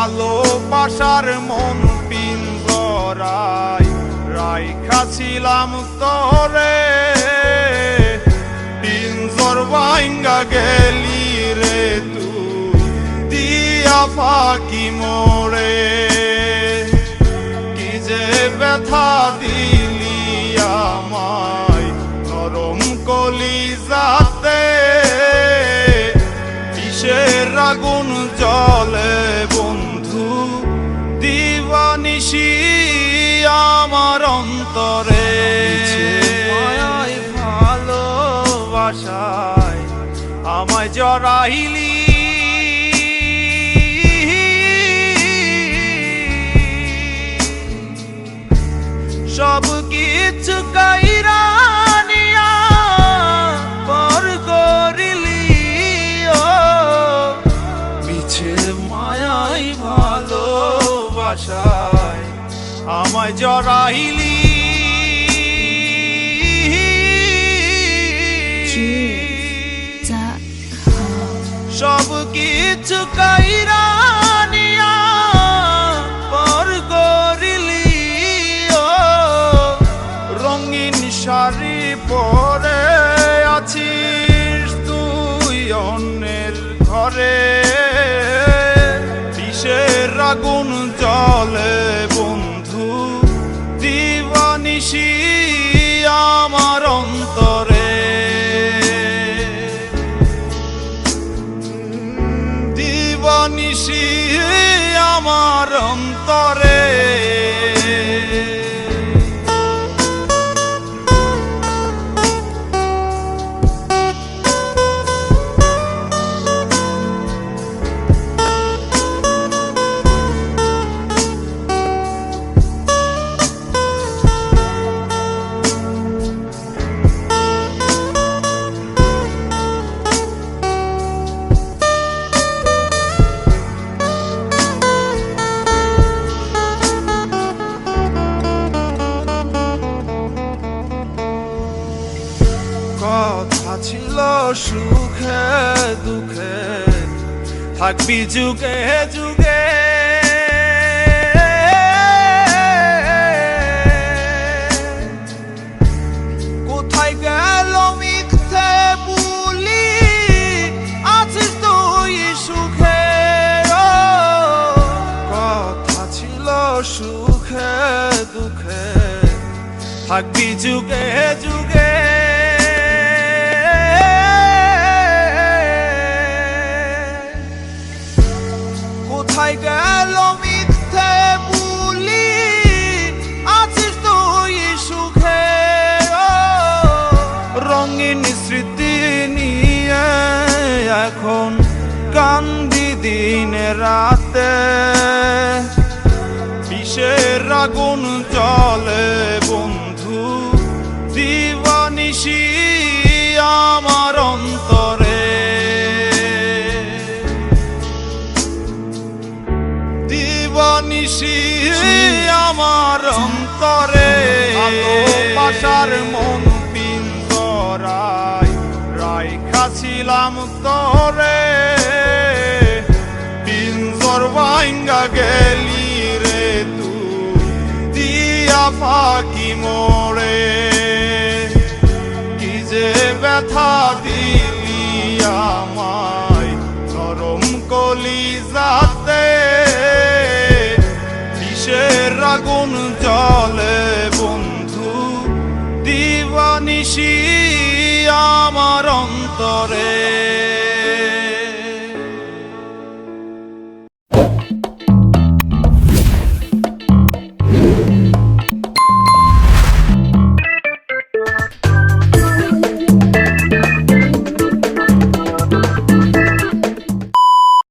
ভালোবাসার মন পিঞ্জরায় রাইখাছিলাম তোরে, পিঞ্জর ভাঙ্গা গেলি রে তুই দিয়া ফাঁকি মোরে। কি যে ব্যথা দিলি আমায় নরম কলিজাতে, বিষের আগুন জ্বলে বন্ধু দিবানিশি আমার অন্তরে। মায়ায় ভালোবাসায় আমায় জড়াইলি, সব কিছু কাইরা নিয়া পর করিলি। মিছে মায়ায় ভালোবাসায় আমায় জড়াইলি, সব কিছু কাইরা নিয়া পর করিলি। রঙিন শাড়ি পরে আছিস তুই অন্যের ঘরে, বিষের আগুন জ্বলে বন্ধু দিবানিশি আমার অন্তরে। দিবানিশি আমার অন্তরে। কথা ছিল সুখে দুঃখে থাকবি যুগে যুগে, কোথায় গেল মিথ্যে বুলি আছিস তুই সুখে। কথা ছিল সুখে দুঃখে থাকবি যুগে যুগে, কোথায় গেল মিথ্যে বুলি আছিস তুই সুখে। রঙিন স্মৃতি নিয়ে এখন কান্দি দিনে রাতে, বিষের আগুন জ্বলে বন্ধু দিবানিশি আমার অন্তরে। দিবানিশি আমার অন্তরে। ভালোবাসার মন পিঞ্জরায় রাইখাছিলাম তোরে, পিঞ্জর ভাঙ্গা গেলি রে তুই দিয়া ফাঁকি মোরে। কি যে ব্যথা দিলি আমায় নরম কলিজাতে, বিষের আগুন জ্বলে বন্ধু দিবানিশি আমার অন্তরে।